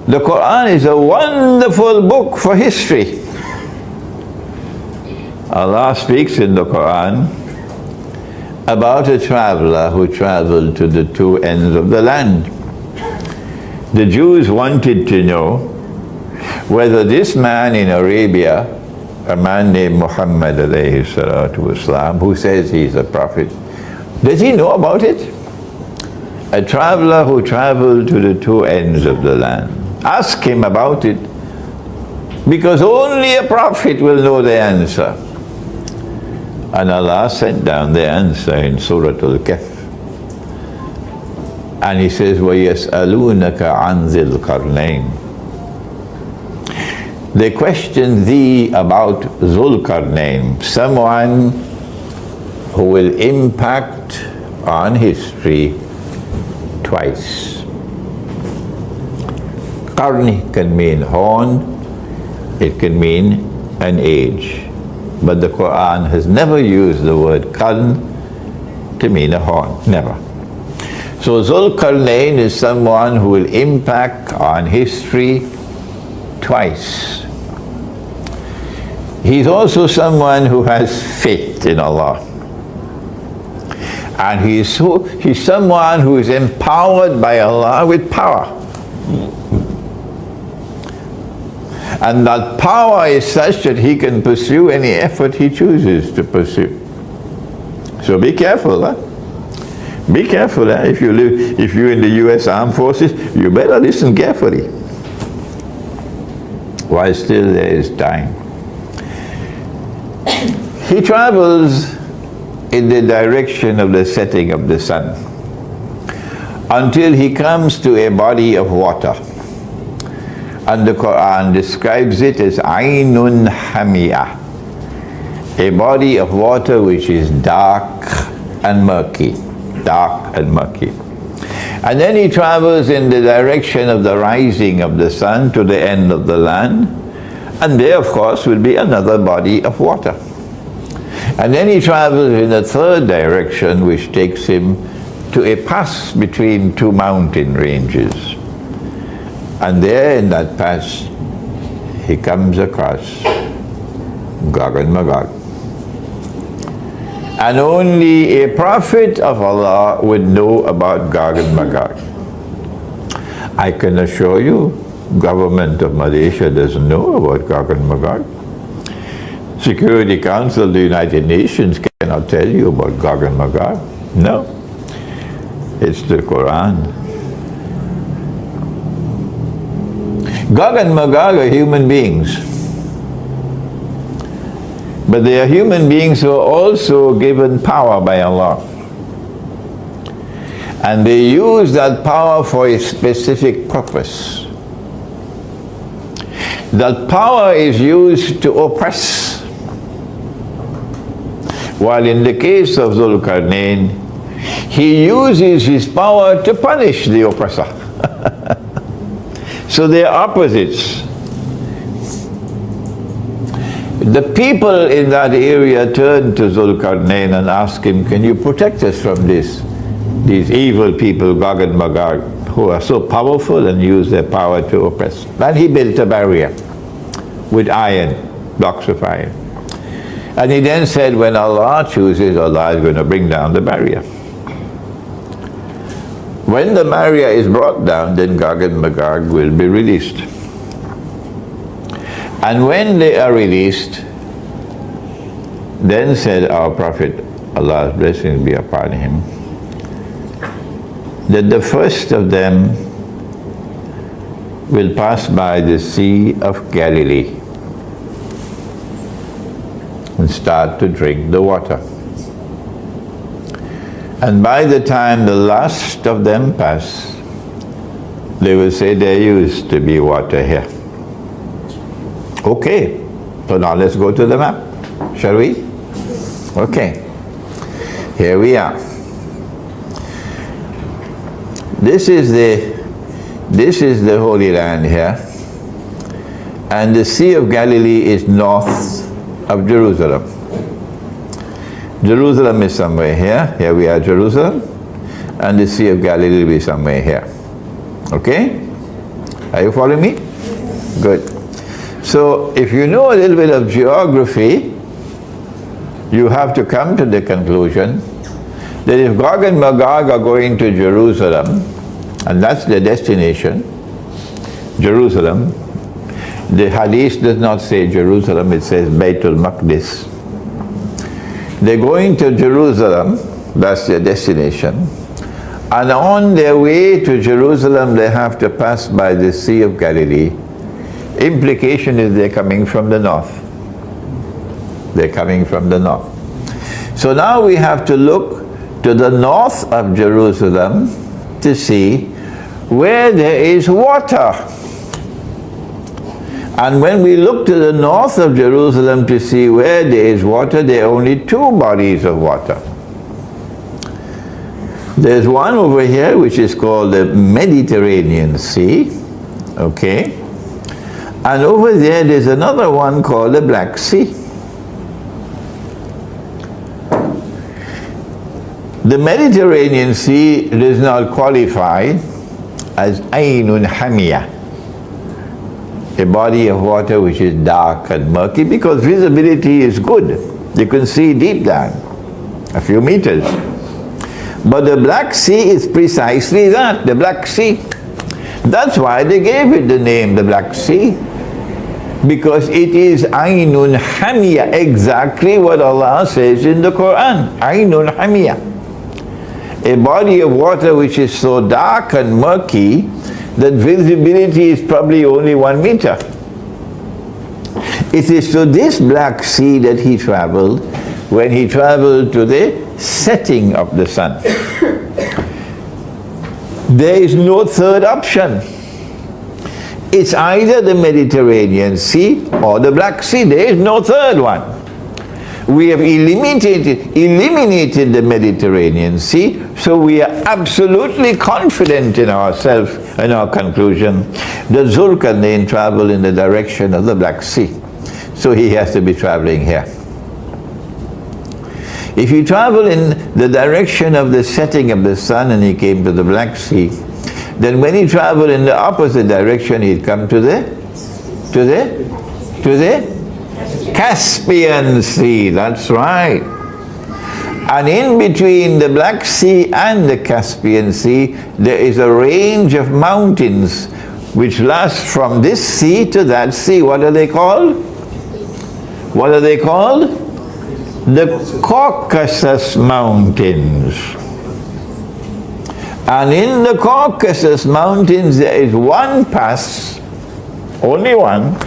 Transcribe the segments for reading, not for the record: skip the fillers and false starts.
The Quran is a wonderful book for history. Allah speaks in the Quran about a traveler who traveled to the two ends of the land. The Jews wanted to know whether this man in Arabia, a man named Muhammad alayhi salatu wasalam, who says he's a prophet, does he know about it? A traveler who traveled to the two ends of the land. Ask him about it, because only a prophet will know the answer. And Allah sent down the answer in Surah Al-Kahf. And He says, وَيَسْأَلُونَكَ عَنْ ذِي الْقَرْنَيْنِ. They question thee about Zulqarnain, someone who will impact on history twice. Qarni can mean horn, it can mean an age. But the Quran has never used the word qarn to mean a horn, never. So Zulqarnain is someone who will impact on history twice. He's also someone who has faith in Allah. And he's someone who is empowered by Allah with power. And that power is such that he can pursue any effort he chooses to pursue. So be careful, huh? Be careful, huh? If you're in the US Armed Forces, you better listen carefully while still there is time. He travels in the direction of the setting of the sun until he comes to a body of water. And the Quran describes it as Aynun Hamiyah, a body of water which is dark and murky. Dark and murky. And then he travels in the direction of the rising of the sun to the end of the land, and there of course will be another body of water. And then he travels in a third direction which takes him to a pass between two mountain ranges. And there in that pass he comes across Gog and Magog. And only a prophet of Allah would know about Gog and Magog. I can assure you, government of Malaysia doesn't know about Gog and Magog. Security Council of the United Nations cannot tell you about Gog and Magog. No. It's the Quran. Gog and Magog are human beings. But they are human beings who are also given power by Allah. And they use that power for a specific purpose. That power is used to oppress. While in the case of Zulqarnain, he uses his power to punish the oppressor. So they are opposites. The people in that area turned to Zulqarnain and asked him, can you protect us from these evil people, Gog and Magog, who are so powerful and use their power to oppress? And he built a barrier with iron, blocks of iron. And he then said, when Allah chooses, Allah is going to bring down the barrier. When the barrier is brought down, then Gog and Magog will be released. And when they are released, then said our Prophet, Allah's blessings be upon him, that the first of them will pass by the Sea of Galilee and start to drink the water. And by the time the last of them pass, they will say there used to be water here. Okay, so now let's go to the map, shall we? Okay, here we are. This is the Holy Land here, and the Sea of Galilee is north of Jerusalem. Jerusalem is somewhere here. Here we are, Jerusalem, and the Sea of Galilee will be somewhere here. Okay? Are you following me? Good. So if you know a little bit of geography, you have to come to the conclusion that if Gog and Magog are going to Jerusalem, and that's their destination, Jerusalem, the hadith does not say Jerusalem, it says Baitul Maqdis. They're going to Jerusalem, that's their destination, and on their way to Jerusalem they have to pass by the Sea of Galilee. Implication is they're coming from the north. They're coming from the north. So now we have to look to the north of Jerusalem to see where there is water. And when we look to the north of Jerusalem to see where there is water, there are only two bodies of water. There's one over here which is called the Mediterranean Sea, okay? And over there's another one called the Black Sea. The Mediterranean Sea does not qualify as Aynun Hamiyah, a body of water which is dark and murky, because visibility is good. You can see deep down, a few meters. But the Black Sea is precisely that, the Black Sea. That's why they gave it the name, the Black Sea, because it is Aynun Hamiyah, exactly what Allah says in the Quran, Aynun Hamiyah. A body of water which is so dark and murky that visibility is probably only 1 meter. It is to this Black Sea that he traveled when he traveled to the setting of the sun. There is no third option. It's either the Mediterranean Sea or the Black Sea. There is no third one. We have eliminated the Mediterranean Sea, so we are absolutely confident in ourselves and our conclusion that Zulkarnain traveled in the direction of the Black Sea. So he has to be traveling here. If he traveled in the direction of the setting of the sun and he came to the Black Sea, then when he traveled in the opposite direction, he'd come to the Caspian Sea. That's right. And in between the Black Sea and the Caspian Sea, there is a range of mountains which last from this sea to that sea. What are they called? What are they called? The Caucasus Mountains. And in the Caucasus Mountains there is one pass, only one,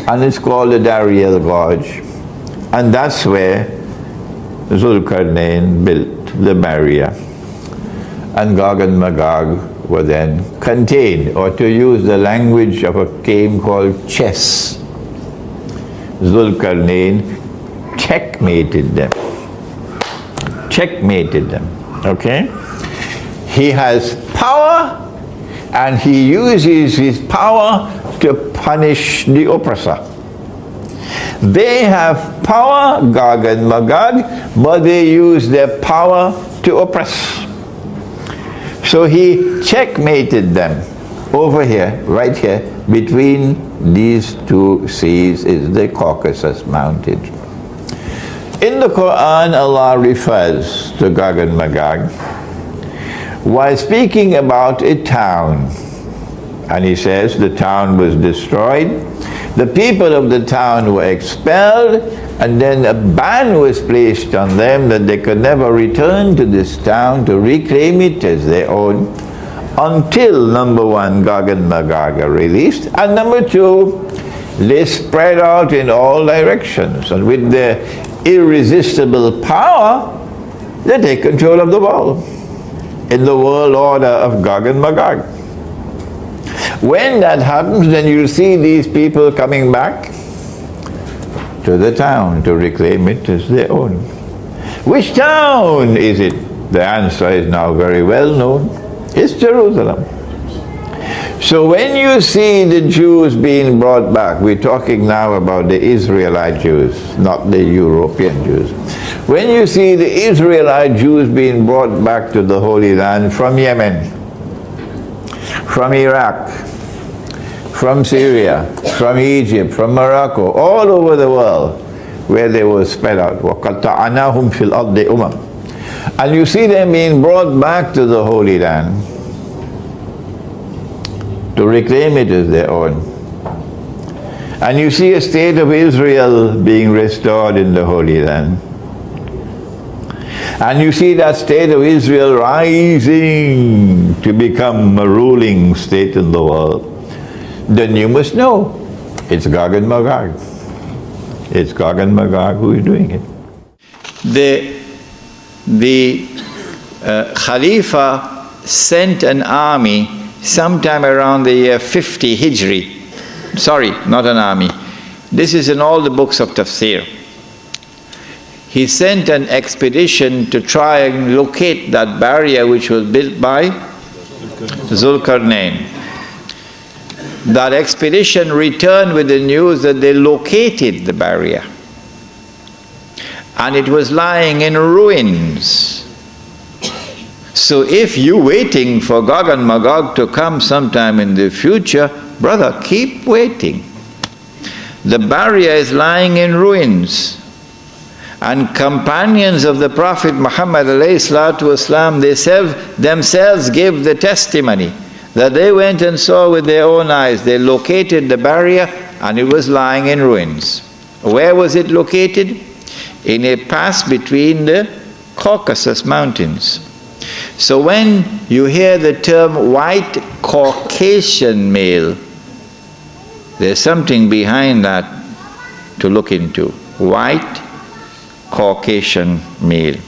and it's called the Dariel Gorge. And that's where Zulkarnain built the barrier. And Gog and Magog were then contained, or to use the language of a game called chess. Zulkarnain checkmated them. Checkmated them, okay? He has power, and he uses his power to punish the oppressor. They have power, Gog and Magog, but they use their power to oppress. So he checkmated them. Over here, right here, between these two seas is the Caucasus Mountains. In the Quran, Allah refers to Gog and Magog while speaking about a town. And he says the town was destroyed, the people of the town were expelled, and then a ban was placed on them that they could never return to this town to reclaim it as their own until, number one, Gog and Magog are released, and number two, they spread out in all directions, and with their irresistible power, they take control of the world in the world order of Gog and Magog. When that happens, then you'll see these people coming back to the town to reclaim it as their own. Which town is it? The answer is now very well known. It's Jerusalem. So when you see the Jews being brought back, we're talking now about the Israelite Jews, not the European Jews. When you see the Israelite Jews being brought back to the Holy Land from Yemen, from Iraq, from Syria, from Egypt, from Morocco, all over the world, where they were spread out. وَقَطَّعْنَاهُمْ فِي الْأَرْضِ أُمَمٍ. And you see them being brought back to the Holy Land to reclaim it as their own. And you see a state of Israel being restored in the Holy Land. And you see that state of Israel rising to become a ruling state in the world. Then you must know it's Gog and Magog. It's Gog and Magog who is doing it. The Khalifa sent an army sometime around the year 50 Hijri. Sorry, not an army. This is in all the books of Tafsir. He sent an expedition to try and locate that barrier which was built by Zulkarnain. That expedition returned with the news that they located the barrier. And it was lying in ruins. So if you're waiting for Gog and Magog to come sometime in the future, brother, keep waiting. The barrier is lying in ruins. And companions of the Prophet Muhammad ﷺ, they themselves gave the testimony that they went and saw with their own eyes. They located the barrier and it was lying in ruins. Where was it located? In a pass between the Caucasus Mountains. So when you hear the term white Caucasian male, there's something behind that to look into. White Caucasian male.